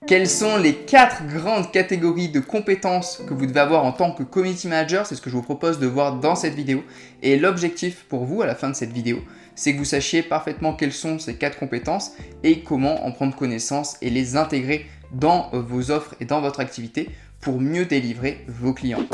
Quelles sont les 4 grandes catégories de compétences que vous devez avoir en tant que community manager? C'est ce que je vous propose de voir dans cette vidéo. Et l'objectif pour vous à la fin de cette vidéo, c'est que vous sachiez parfaitement quelles sont ces 4 compétences et comment en prendre connaissance et les intégrer dans vos offres et dans votre activité pour mieux délivrer vos clients.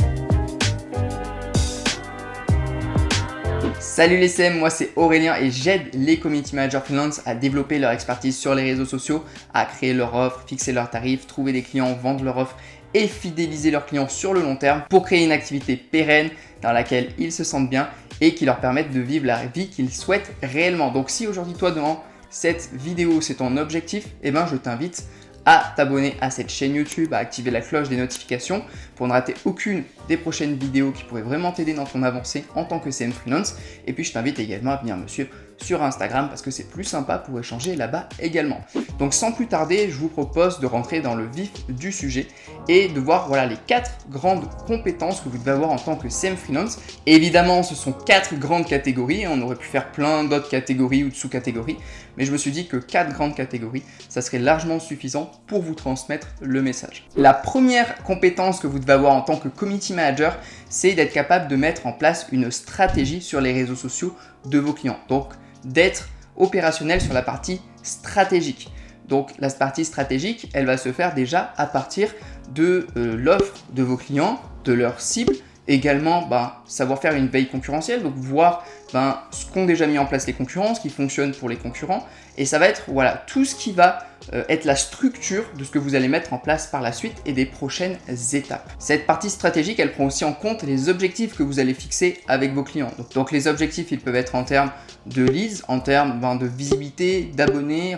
Salut les CM, moi c'est Aurélien et j'aide les community managers freelance à développer leur expertise sur les réseaux sociaux, à créer leur offre, fixer leurs tarifs, trouver des clients, vendre leur offre et fidéliser leurs clients sur le long terme pour créer une activité pérenne dans laquelle ils se sentent bien et qui leur permette de vivre la vie qu'ils souhaitent réellement. Donc si aujourd'hui toi devant cette vidéo c'est ton objectif, je t'invite à t'abonner à cette chaîne YouTube, à activer la cloche des notifications pour ne rater aucune des prochaines vidéos qui pourraient vraiment t'aider dans ton avancée en tant que CM freelance. Et puis je t'invite également à venir me suivre sur Instagram parce que c'est plus sympa pour échanger là-bas également. Donc sans plus tarder, je vous propose de rentrer dans le vif du sujet et de voir les 4 grandes compétences que vous devez avoir en tant que CM freelance. Et évidemment, ce sont 4 grandes catégories. On aurait pu faire plein d'autres catégories ou de sous-catégories, mais je me suis dit que 4 grandes catégories, ça serait largement suffisant pour vous transmettre le message. La première compétence que vous devez avoir en tant que community manager, c'est d'être capable de mettre en place une stratégie sur les réseaux sociaux de vos clients. Donc, d'être opérationnel sur la partie stratégique. Donc, la partie stratégique, elle va se faire déjà à partir de l'offre de vos clients, de leur cible. Également, savoir faire une veille concurrentielle, donc voir ce qu'ont déjà mis en place les concurrents, ce qui fonctionne pour les concurrents. Et ça va être tout ce qui va être la structure de ce que vous allez mettre en place par la suite et des prochaines étapes. Cette partie stratégique, elle prend aussi en compte les objectifs que vous allez fixer avec vos clients. Donc les objectifs, ils peuvent être en termes de leads, en termes de visibilité, d'abonnés,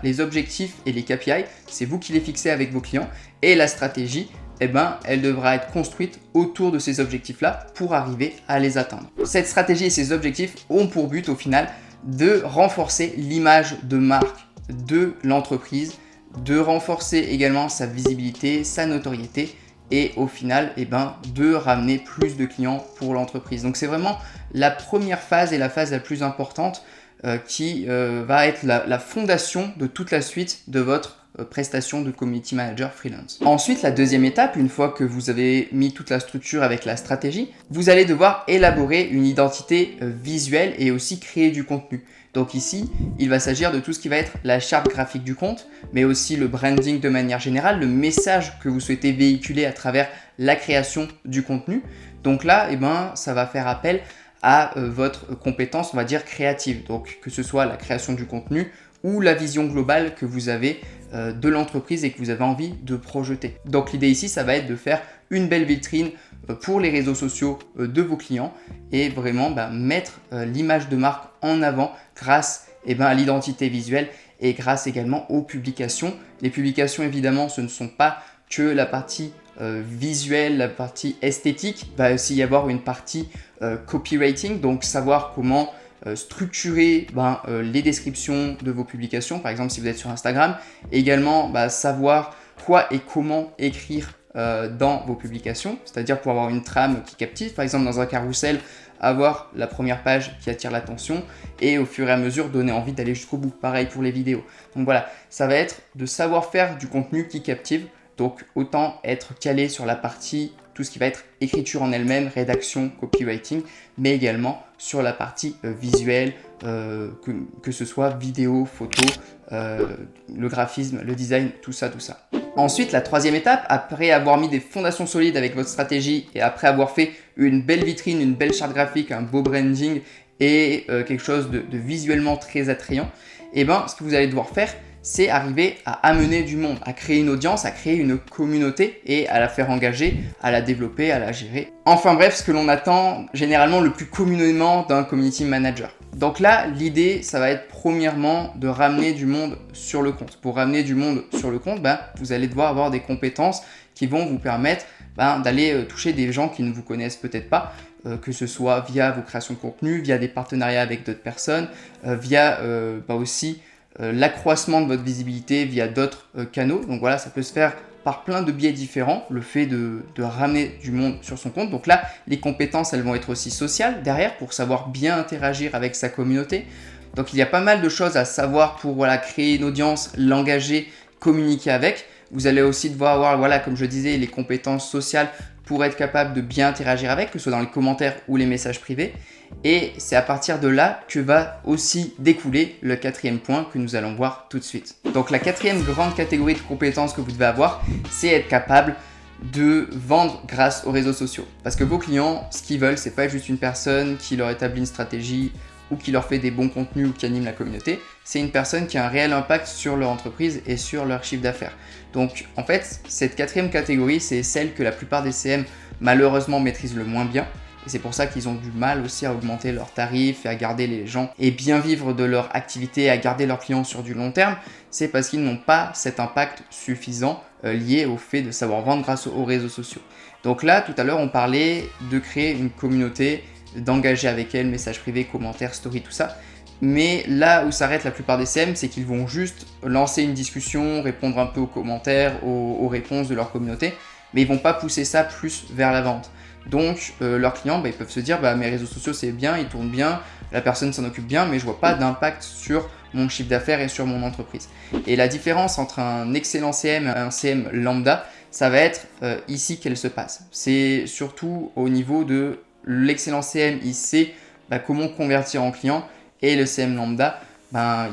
les objectifs et les KPI, c'est vous qui les fixez avec vos clients. Et la stratégie, elle devra être construite autour de ces objectifs-là pour arriver à les atteindre. Cette stratégie et ces objectifs ont pour but au final de renforcer l'image de marque de l'entreprise, de renforcer également sa visibilité, sa notoriété et au final de ramener plus de clients pour l'entreprise. Donc c'est vraiment la première phase et la phase la plus importante qui va être la fondation de toute la suite de votre prestation de community manager freelance. Ensuite, la deuxième étape, une fois que vous avez mis toute la structure avec la stratégie, vous allez devoir élaborer une identité visuelle et aussi créer du contenu. Donc ici, il va s'agir de tout ce qui va être la charte graphique du compte, mais aussi le branding de manière générale, le message que vous souhaitez véhiculer à travers la création du contenu. Donc là, ça va faire appel à votre compétence, on va dire, créative. Donc que ce soit la création du contenu ou la vision globale que vous avez de l'entreprise et que vous avez envie de projeter. Donc l'idée ici, ça va être de faire une belle vitrine pour les réseaux sociaux de vos clients et vraiment mettre l'image de marque en avant grâce à l'identité visuelle et grâce également aux publications. Les publications, évidemment, ce ne sont pas que la partie visuelle, la partie esthétique. Il va aussi y avoir une partie copywriting, donc savoir comment structurer les descriptions de vos publications, par exemple si vous êtes sur Instagram. Également savoir quoi et comment écrire dans vos publications, c'est-à-dire pour avoir une trame qui captive, par exemple dans un carrousel, avoir la première page qui attire l'attention et au fur et à mesure donner envie d'aller jusqu'au bout. Pareil pour les vidéos. Donc voilà, ça va être de savoir faire du contenu qui captive, donc autant être calé sur la partie tout ce qui va être écriture en elle-même, rédaction, copywriting, mais également sur la partie visuelle, que ce soit vidéo, photo, le graphisme, le design, tout ça. Ensuite, la troisième étape, après avoir mis des fondations solides avec votre stratégie et après avoir fait une belle vitrine, une belle charte graphique, un beau branding et quelque chose de visuellement très attrayant, ce que vous allez devoir faire, c'est arriver à amener du monde, à créer une audience, à créer une communauté et à la faire engager, à la développer, à la gérer. Enfin bref, ce que l'on attend généralement le plus communément d'un community manager. Donc là, l'idée, ça va être premièrement de ramener du monde sur le compte. Pour ramener du monde sur le compte, vous allez devoir avoir des compétences qui vont vous permettre d'aller toucher des gens qui ne vous connaissent peut-être pas, que ce soit via vos créations de contenu, via des partenariats avec d'autres personnes, via aussi l'accroissement de votre visibilité via d'autres canaux. Donc voilà, ça peut se faire par plein de biais différents, le fait de ramener du monde sur son compte. Donc là, les compétences, elles vont être aussi sociales derrière pour savoir bien interagir avec sa communauté. Donc il y a pas mal de choses à savoir pour créer une audience, l'engager, communiquer avec. Vous allez aussi devoir avoir, voilà, comme je disais, les compétences sociales pour être capable de bien interagir avec, que ce soit dans les commentaires ou les messages privés. Et c'est à partir de là que va aussi découler le quatrième point que nous allons voir tout de suite. Donc la quatrième grande catégorie de compétences que vous devez avoir, c'est être capable de vendre grâce aux réseaux sociaux. Parce que vos clients, ce qu'ils veulent, c'est pas juste une personne qui leur établit une stratégie ou qui leur fait des bons contenus ou qui anime la communauté, c'est une personne qui a un réel impact sur leur entreprise et sur leur chiffre d'affaires. Donc en fait, cette quatrième catégorie, c'est celle que la plupart des CM malheureusement maîtrisent le moins bien. Et c'est pour ça qu'ils ont du mal aussi à augmenter leurs tarifs et à garder les gens et bien vivre de leur activité, à garder leurs clients sur du long terme. C'est parce qu'ils n'ont pas cet impact suffisant lié au fait de savoir vendre grâce aux réseaux sociaux. Donc là, tout à l'heure, on parlait de créer une communauté, d'engager avec elle, messages privés, commentaires, stories, tout ça. Mais là où s'arrête la plupart des CM, c'est qu'ils vont juste lancer une discussion, répondre un peu aux commentaires, aux réponses de leur communauté, mais ils vont pas pousser ça plus vers la vente. Donc leurs clients, ils peuvent se dire mes réseaux sociaux c'est bien, ils tournent bien, la personne s'en occupe bien, mais je vois pas d'impact sur mon chiffre d'affaires et sur mon entreprise. Et la différence entre un excellent CM et un CM lambda, ça va être ici qu'elle se passe. C'est surtout au niveau de l'excellent CM, il sait comment convertir en client, et le CM lambda,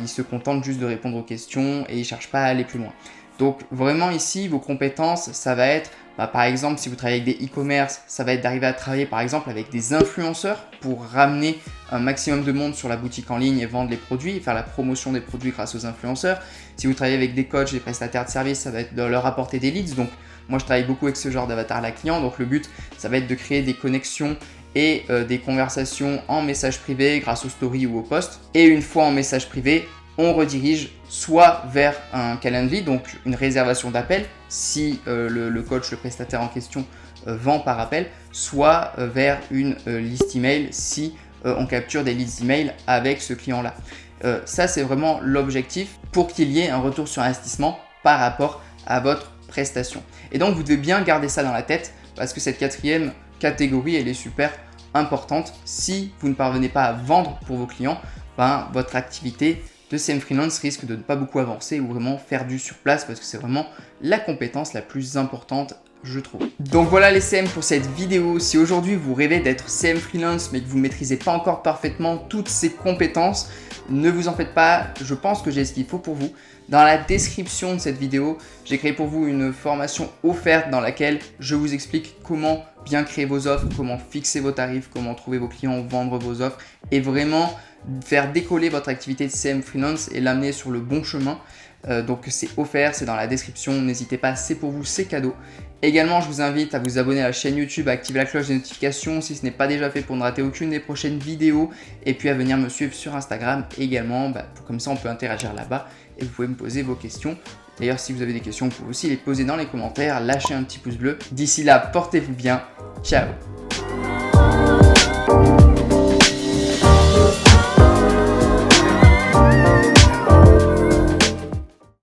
il se contente juste de répondre aux questions et il cherche pas à aller plus loin. Donc vraiment ici, vos compétences, ça va être, par exemple, si vous travaillez avec des e-commerce, ça va être d'arriver à travailler par exemple avec des influenceurs pour ramener un maximum de monde sur la boutique en ligne et vendre les produits et faire la promotion des produits grâce aux influenceurs. Si vous travaillez avec des coachs, des prestataires de services, ça va être de leur apporter des leads. Donc moi, je travaille beaucoup avec ce genre d'avatar là client. Donc le but, ça va être de créer des connexions et des conversations en message privé grâce aux stories ou aux posts. Et une fois en message privé, on redirige soit vers un Calendly, donc une réservation d'appel, si le coach, le prestataire en question vend par appel, soit vers une liste email si on capture des listes email avec ce client-là. Ça, c'est vraiment l'objectif pour qu'il y ait un retour sur investissement par rapport à votre prestation. Et donc, vous devez bien garder ça dans la tête parce que cette quatrième catégorie, elle est super importante. Si vous ne parvenez pas à vendre pour vos clients, votre activité de CM Freelance risque de ne pas beaucoup avancer ou vraiment faire du sur place parce que c'est vraiment la compétence la plus importante, je trouve. Donc voilà les CM pour cette vidéo. Si aujourd'hui vous rêvez d'être CM Freelance mais que vous ne maîtrisez pas encore parfaitement toutes ces compétences, ne vous en faites pas, je pense que j'ai ce qu'il faut pour vous. Dans la description de cette vidéo, j'ai créé pour vous une formation offerte dans laquelle je vous explique comment bien créer vos offres, comment fixer vos tarifs, comment trouver vos clients, vendre vos offres et vraiment faire décoller votre activité de CM Freelance et l'amener sur le bon chemin. Donc c'est offert, c'est dans la description, n'hésitez pas, c'est pour vous, c'est cadeau. Également, je vous invite à vous abonner à la chaîne YouTube, à activer la cloche des notifications si ce n'est pas déjà fait pour ne rater aucune des prochaines vidéos et puis à venir me suivre sur Instagram également, comme ça on peut interagir là-bas et vous pouvez me poser vos questions. D'ailleurs, si vous avez des questions, vous pouvez aussi les poser dans les commentaires, lâchez un petit pouce bleu. D'ici là, portez-vous bien, ciao!